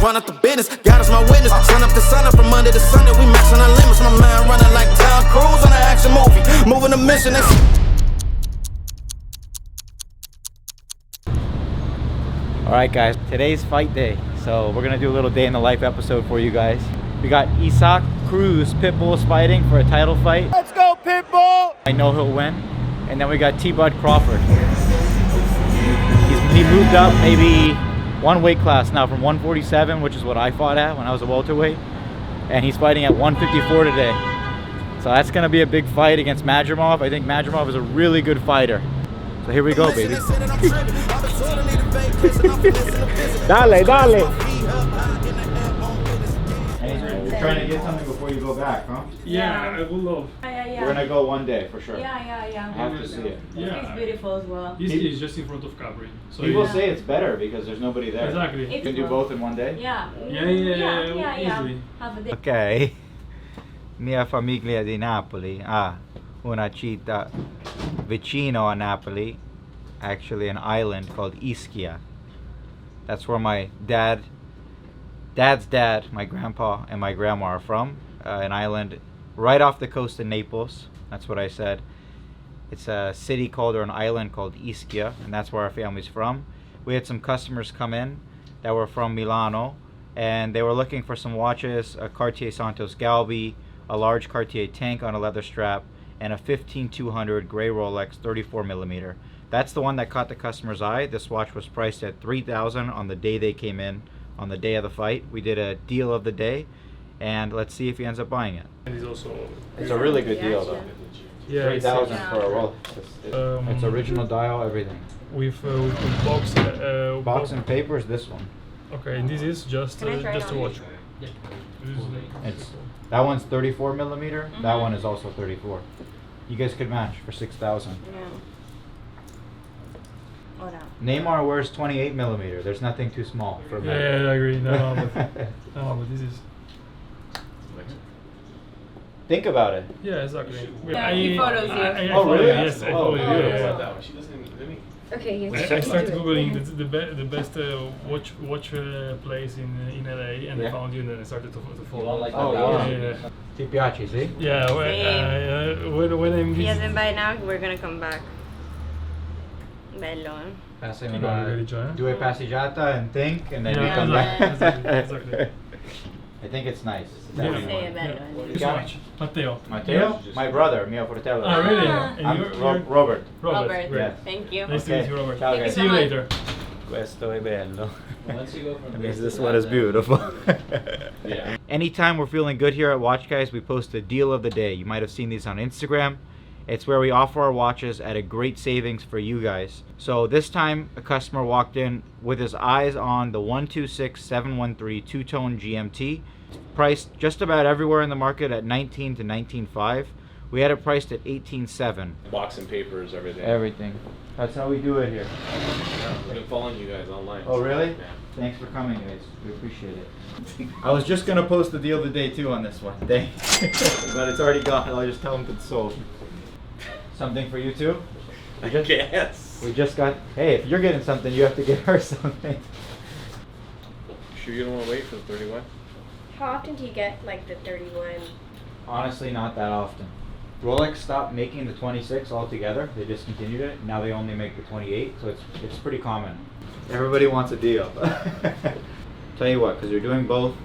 run up the business. God is my witness. Sun up to sun up from Monday to Sunday. We maxing our limits. My mind running like Tom Cruise on an action movie. Moving a mission. Alright guys, today's fight day. So we're gonna do a little day in the life episode for you guys. We got Isaac Cruz Pitbull's fighting for a title fight. Let's go Pitbull! I know he'll win. And then we got T-Bud Crawford. He moved up maybe one weight class now from 147, which is what I fought at when I was a welterweight. And he's fighting at 154 today. So that's gonna be a big fight against Madrimov. I think Madrimov is a really good fighter. So here we go, baby. Dale, dale. You're trying to get something before you go back, huh? Yeah, I would love. We're gonna go one day for sure. Yeah. I have to see it. Yeah. It's beautiful as well. This is just in front of Capri. So People say it's better because there's nobody there. Exactly. You can do both in one day? Yeah. Yeah. Easily. Have a day. Ok. Mia famiglia di Napoli. Una città vicino a Napoli. Actually an island called Ischia. That's where my dad's dad, my grandpa and my grandma are from. An island right off the coast of Naples. That's what I said. It's a city called, or an island called Ischia, and that's where our family's from. We had some customers come in that were from Milano, and they were looking for some watches, a Cartier Santos Galbi, a large Cartier tank on a leather strap, and a 15200 gray Rolex 34mm. That's the one that caught the customer's eye. This watch was priced at $3,000 on the day they came in, on the day of the fight. We did a deal of the day, and let's see if he ends up buying it. It's a really good deal though. Yeah, 3,000 for a Rolex. It's original dial, everything. With box. Box and paper is this one. Okay, and this is just a watch. That one's 34mm. That one is also 34. You guys could match for 6,000. Yeah. Neymar wears 28mm. There's nothing too small for men. Yeah, I agree. No, but this is. Think about it. Yeah, exactly. Yeah, he follows you. Oh, really? Yes, I follow you. yeah. Okay, I started googling the best watch place in LA, and I found you, and then I started to follow. Oh, wow. Yeah. Ti piace, sì? Yeah, when I'm He hasn't by now, we're gonna come back. Bello, Passing Ti guardi, do a passeggiata and think, and then you Yeah, come back. exactly. I think it's nice. Yeah. Sì, è bello. Thank you so much. Matteo. Matteo? My brother, mio fratello. Ah, really? Ah. And I'm you're Robert. Robert, Great. thank you. Nice to meet you, Robert. Ciao, guys. See you later. Questo è bello. This one is beautiful. Yeah. Anytime we're feeling good here at WatchGuys, we post a deal of the day. You might have seen these on Instagram. It's where we offer our watches at a great savings for you guys. So this time a customer walked in with his eyes on the 126713 two-tone GMT. It's priced just about everywhere in the market at 19 to 19.5. We had it priced at 18.7. Box and papers, everything. Everything. That's how we do it here. I've been following you guys online. Oh, really? Yeah. Thanks for coming, guys. We appreciate it. I was just gonna post the deal of the day too on this one. Thanks. But it's already gone. I'll just tell them it's sold. Something for you too? I guess. We just got. Hey, if you're getting something, you have to get her something. Sure you don't want to wait for the 31? How often do you get like the 31? Honestly, not that often. Rolex stopped making the 26 altogether. They discontinued it. Now they only make the 28, so it's pretty common. Everybody wants a deal. Tell you what, because you're doing both,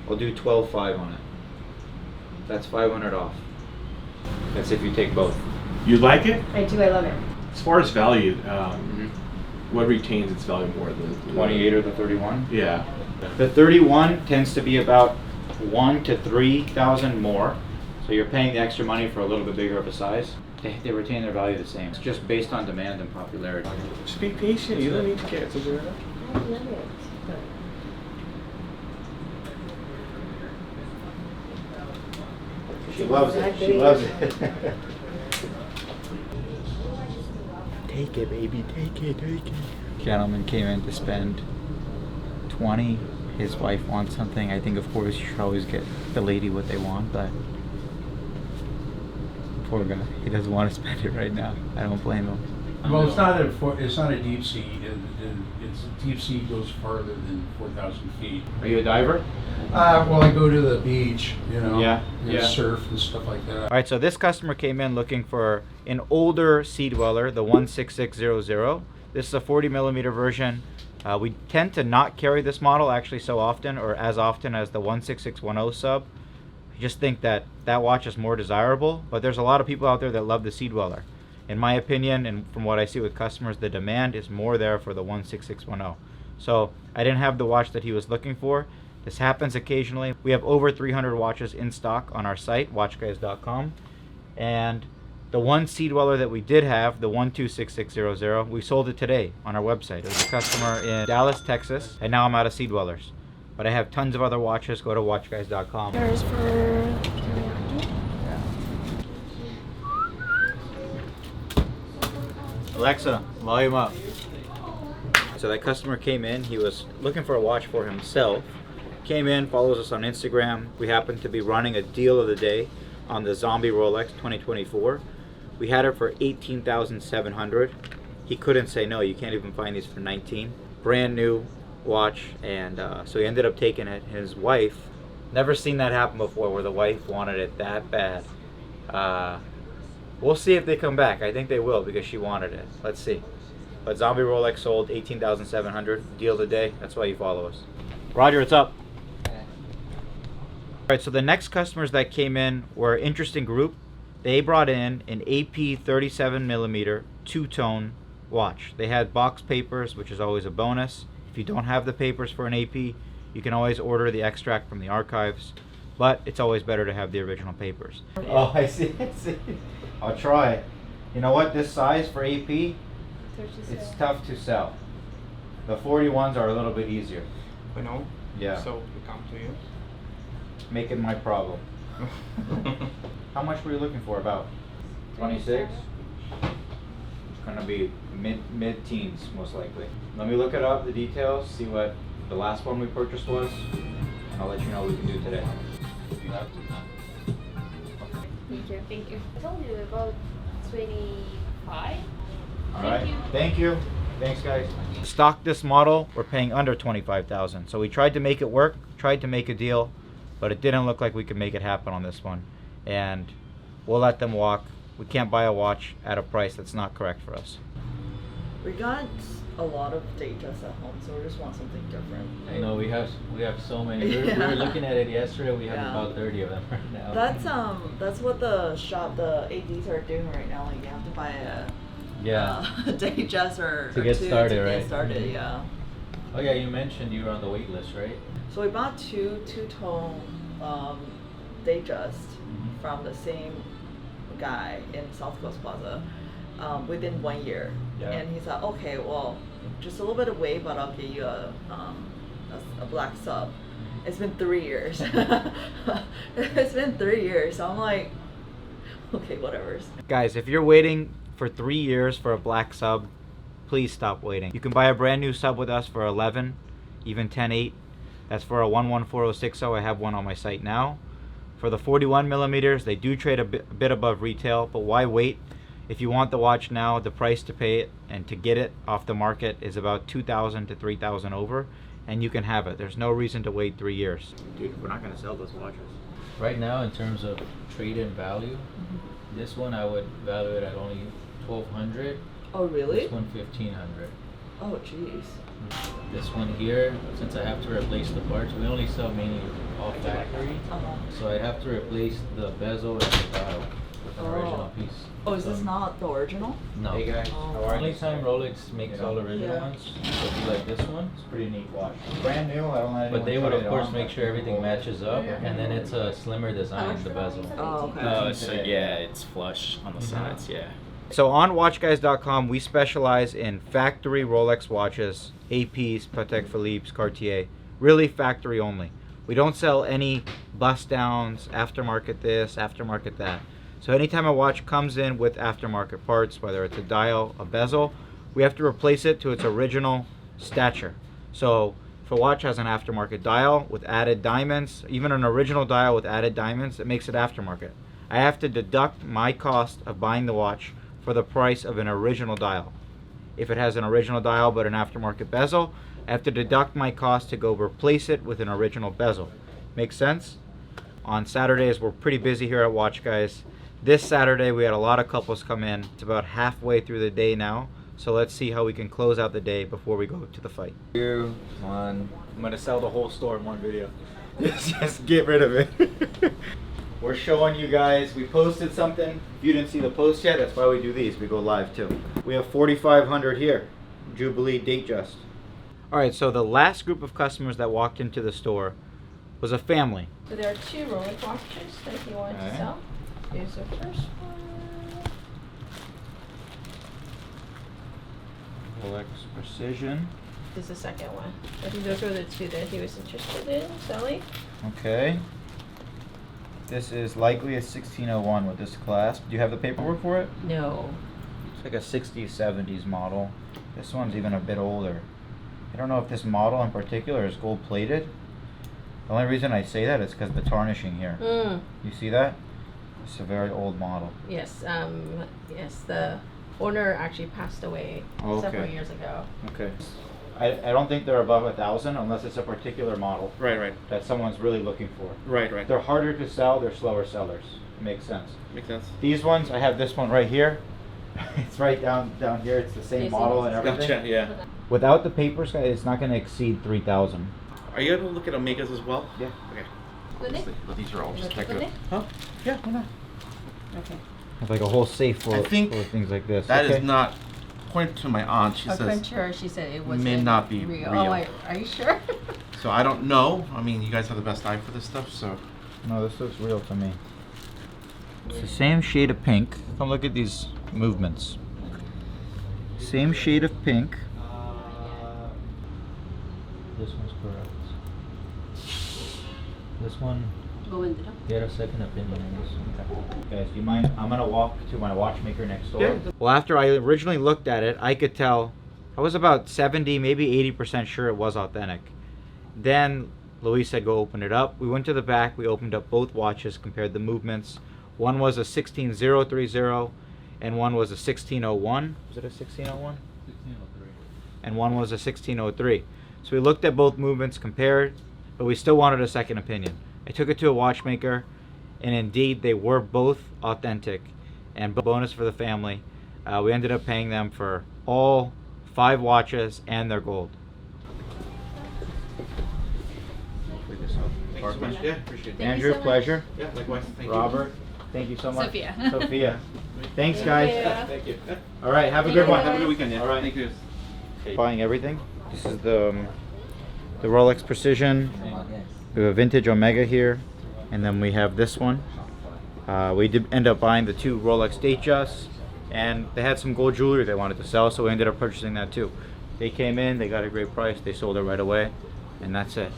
I'll do 12.5 on it. That's 500 off. That's if you take both. You like it? I do, I love it. As far as value, what retains its value more than 28 or the 31? Yeah. The 31 tends to be about 1,000 to 3,000 more. So you're paying the extra money for a little bit bigger of a size. They retain their value the same. It's just based on demand and popularity. Just be patient. You don't need to get something right now. I love it. She loves it. She loves it. Take it, baby. Take it. Take it. Gentleman came in to spend 20. His wife wants something. I think, of course, you should always get the lady what they want, but poor guy. He doesn't want to spend it right now. I don't blame him. Well, it's not a deep sea. It's deep sea goes farther than 4,000 feet. Are you a diver? Well, I go to the beach, Yeah. surf and stuff like that. All right, so this customer came in looking for an older Sea-Dweller, the 16600. This is a 40 millimeter version. We tend to not carry this model actually so often, or as often as the 16610 sub. I just think that watch is more desirable, but there's a lot of people out there that love the Sea-Dweller. In my opinion, and from what I see with customers, the demand is more there for the 16610. So I didn't have the watch that he was looking for. This happens occasionally. We have over 300 watches in stock on our site, WatchGuys.com. And the one Sea-Dweller that we did have, the 126600, we sold it today on our website. It was a customer in Dallas, Texas, and now I'm out of Sea-Dwellers. But I have tons of other watches. Go to WatchGuys.com. There's for Alexa, volume up. So that customer came in, he was looking for a watch for himself. Came in, follows us on Instagram. We happen to be running a deal of the day on the Zombie Rolex 2024. We had it for $18,700. He couldn't say no, you can't even find these for 19. Brand new watch, and so he ended up taking it. His wife, never seen that happen before where the wife wanted it that bad. We'll see if they come back. I think they will because she wanted it. Let's see. But Zombie Rolex sold $18,700. Deal of the day. That's why you follow us. Roger, it's up. Alright, so the next customers that came in were an interesting group. They brought in an AP 37mm two-tone watch. They had box papers, which is always a bonus. If you don't have the papers for an AP, you can always order the extract from the archives. But it's always better to have the original papers. Oh, I see. I'll try. You know what? This size for AP, it's tough to sell. The 41s are a little bit easier. I know. Yeah. So we come to you. Make it my problem. How much were you looking for? About 26? It's gonna be mid-teens most likely. Let me look it up, the details, see what the last one we purchased was, and I'll let you know what we can do today. You have to. Thank you. Thank you. I told you about 25. Alright, thank you. Thanks guys. Stock this model, we're paying under $25,000. So we tried to make it work, tried to make a deal, but it didn't look like we could make it happen on this one. And we'll let them walk. We can't buy a watch at a price that's not correct for us. We got a lot of Datejust at home, so we just want something different. I know we have so many. We were looking at it yesterday. We have about 30 of them right now. That's what the ADs are doing right now. Like you have to buy a Datejust or to get started, right? Get started, yeah. Oh yeah, you mentioned you were on the wait list, right? So we bought two-tone Datejust from the same guy in South Coast Plaza within 1 year. Yeah. And he said, okay, well, just a little bit away, but I'll give you a black sub. It's been 3 years. It's been 3 years. So I'm like, okay, whatever. Guys, if you're waiting for 3 years for a black sub, please stop waiting. You can buy a brand new sub with us for 11, even 10.8. That's for a 114060. I have one on my site now. For the 41 millimeters, they do trade a bit above retail, but why wait? If you want the watch now, the price to pay it and to get it off the market is about $2,000 to $3,000 over, and you can have it. There's no reason to wait 3 years. Dude, we're not gonna sell those watches. Right now, in terms of trade-in value, this one I would value it at only $1,200. Oh really? This one $1,500. Oh jeez. This one here, since I have to replace the parts, we only sell mainly all factory, so I'd have to replace the bezel and the dial with an original piece. Oh, is this not the original? No. Hey guys, how are Only you? time Rolex makes all original ones would be like this one. It's a pretty neat watch. Brand new, I don't let anyone But they would try of it course on. make sure everything matches up, and then it's a slimmer design, the bezel. Oh, okay. So yeah, it's flush on the sides. Yeah. So on WatchGuys.com, we specialize in factory Rolex watches, APs, Patek Philippe's, Cartier, really factory only. We don't sell any bust downs, aftermarket this, aftermarket that. So anytime a watch comes in with aftermarket parts, whether it's a dial, a bezel, we have to replace it to its original stature. So if a watch has an aftermarket dial with added diamonds, even an original dial with added diamonds, it makes it aftermarket. I have to deduct my cost of buying the watch for the price of an original dial. If it has an original dial but an aftermarket bezel, I have to deduct my cost to go replace it with an original bezel. Make sense? On Saturdays, we're pretty busy here at WatchGuys. This Saturday, we had a lot of couples come in. It's about halfway through the day now, so let's see how we can close out the day before we go to the fight. 2, 1. I'm gonna sell the whole store in one video. Just get rid of it. We're showing you guys, we posted something. If you didn't see the post yet, that's why we do these. We go live too. We have 4,500 here, Jubilee Datejust. All right, so the last group of customers that walked into the store was a family. So there are 2 Rolex watches that he wanted to sell. Here's the first one. Rolex Precision. This is the second one. I think those were the 2 that he was interested in selling. Okay. This is likely a 1601 with this clasp. Do you have the paperwork for it? No. It's like a 60s, 70s model. This one's even a bit older. I don't know if this model in particular is gold plated. The only reason I say that is because the tarnishing here. You see that? It's a very old model. Yes. Yes. The owner actually passed away several years ago. Okay. I don't think they're above 1,000 unless it's a particular model. Right. That someone's really looking for. Right. They're harder to sell. They're slower sellers. Makes sense. Makes sense. These ones, I have this one right here. It's right down here. It's the same model and everything. Gotcha, yeah. Without the papers, it's not going to exceed 3,000. Are you able to look at Omegas as well? Yeah. Okay. But these are all just technical. Huh? Yeah, why not? Okay. It's like a whole safe full of things like this. That is not, according to my aunt, she According says to her, she said it was may not be real. Oh, are you sure? So I don't know. I mean, you guys have the best eye for this stuff, so. No, this looks real to me. It's the same shade of pink. Come look at these movements. Same shade of pink. This one's correct. This one, get a second opinion on this one. Guys, do you mind? I'm gonna walk to my watchmaker next door. Yeah. Well, after I originally looked at it, I could tell, I was about 70, maybe 80% sure it was authentic. Then Luis said go open it up. We went to the back, we opened up both watches, compared the movements. One was a 16030 and one was a 1601. Was it a 1601? 1603. And one was a 1603. So we looked at both movements, compared, but we still wanted a second opinion. I took it to a watchmaker, and indeed they were both authentic. And bonus for the family, we ended up paying them for all 5 watches and their gold. Thank you so much. Yeah, appreciate it. Andrew, pleasure. Yeah, likewise. Thank you. Robert, thank you so much. Sophia. Sophia. Thanks, guys. Yeah. Thank you. All right, have a good one. Have a good weekend. Yeah. All right. Thank you. Buying everything. This is the Rolex Precision. We have a vintage Omega here, and then we have this one. We did end up buying the 2 Rolex Datejust, and they had some gold jewelry they wanted to sell, so we ended up purchasing that too. They came in, they got a great price, they sold it right away, and that's it.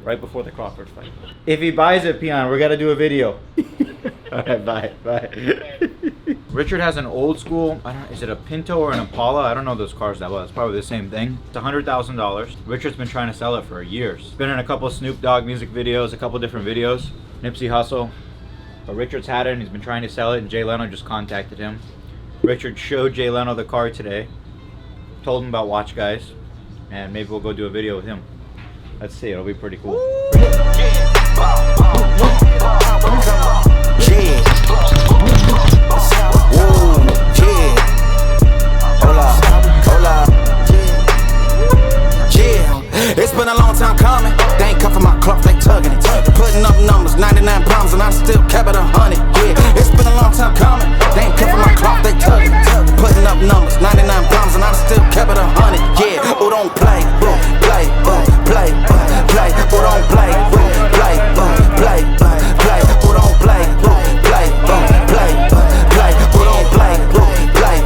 Right before the Crawford fight. If he buys it, Peon, we're gonna do a video. All right, bye. Richard has an old school, is it a Pinto or an Impala? I don't know those cars that well. It's probably the same thing. It's $100,000. Richard's been trying to sell it for years. Been in a couple of Snoop Dogg music videos, a couple different videos, Nipsey Hussle. But Richard's had it and he's been trying to sell it, and Jay Leno just contacted him. Richard showed Jay Leno the car today, told him about WatchGuys, and maybe we'll go do a video with him. Let's see, it'll be pretty cool. It's been a long time coming. They ain't cuffing my clock, they tugging it. Putting up numbers, 99 pounds, and I still kept it 100. Yeah, it's been a long time coming. They ain't cuffing my clock, they tugging it. Putting up numbers, 99 pounds, and I still kept it 100. Yeah, who don't play, play, play, play. Who don't play, play, play, play. Who don't play, play, play, play. Who don't play, play,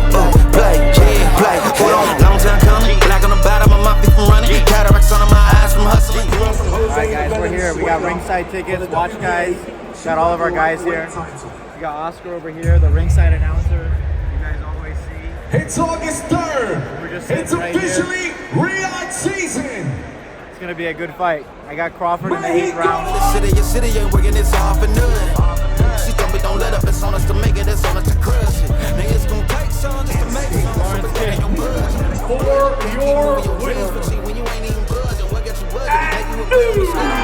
play, yeah, play. Who don't? Long time coming, black on the bottom of my feet from running. Cataracts under my eyes from hustling. Alright guys, we're here. We got ringside tickets, WatchGuys. Got all of our guys here. We got Oscar over here, the ringside announcer. You guys always see. It's August 3rd. We're just It's right officially Riyadh season. It's gonna be a good fight. I got Crawford in the 8th round. Your city ain't working, it's all for nothing. She told me don't let up, it's on us to make it, it's on us to crush it. Niggas gon' take song just to make it. For your winner. When you ain't even buzzing, what got you buzzing? Make you a player with nothing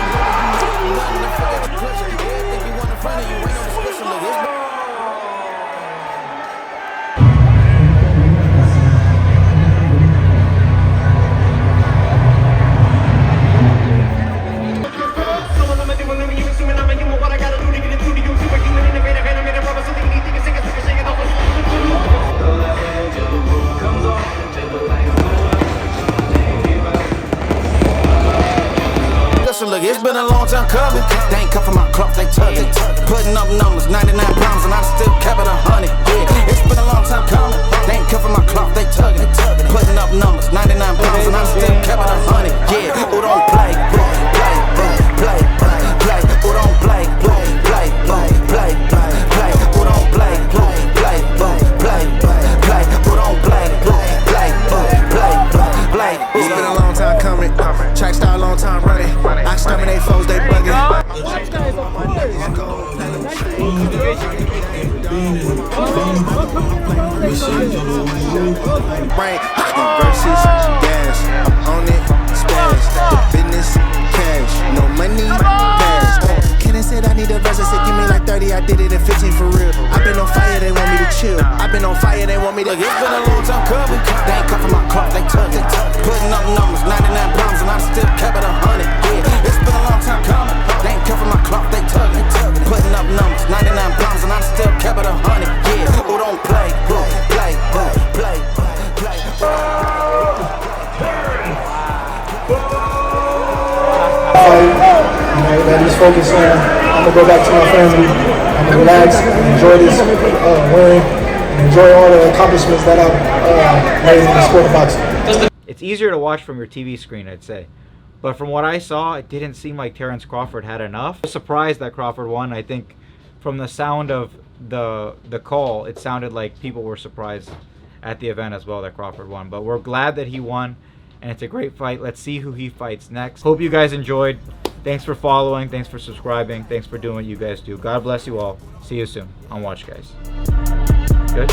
to forget your pleasure. Everything you want in front of you ain't no discussion. Look, it's look, it's been a long time coming. They ain't cuffing my clock, they tugging. Putting up numbers, 99 pounds, and I still kept it 100. Yeah, it's been a long time coming. They ain't cuffing my clock, they tugging. Putting up numbers, 99 pounds, and I still kept it 100. Yeah, who don't play, play, play, play, play. Who don't play, play, play, play, play. Who don't play, play, play, play, play. Who don't play, play, play, play. It's been a long time coming. Track star, long time running. I exterminate foes, they bugging. WatchGuys, of course. Brain, versus gas. I'm on it, spaz. Business, cash. No money, pass. Ken said I need a verse. I said give me like 30. I did it in 15 for real. I've been on fire, they want me to chill. I've been on fire, they want me to. Look, it's been a long time coming. They ain't cuffing my clock, they tugging. Putting up numbers, 99 pounds, and I still kept it 100. Yeah, it's been a long time coming. They ain't cuffing my clock, they tugging. Putting up numbers, 99 pounds, and I still kept it 100. Yeah, who don't play, play, play, play, play. Man, just focus on. I'm gonna go back to my family. I'm gonna relax, enjoy this win, and enjoy all the accomplishments that I've made in the sport of boxing. It's easier to watch from your TV screen, I'd say. But from what I saw, it didn't seem like Terrence Crawford had enough. I was surprised that Crawford won. I think from the sound of the call, it sounded like people were surprised at the event as well that Crawford won. But we're glad that he won, and it's a great fight. Let's see who he fights next. Hope you guys enjoyed. Thanks for following. Thanks for subscribing. Thanks for doing what you guys do. God bless you all. See you soon on WatchGuys. Good?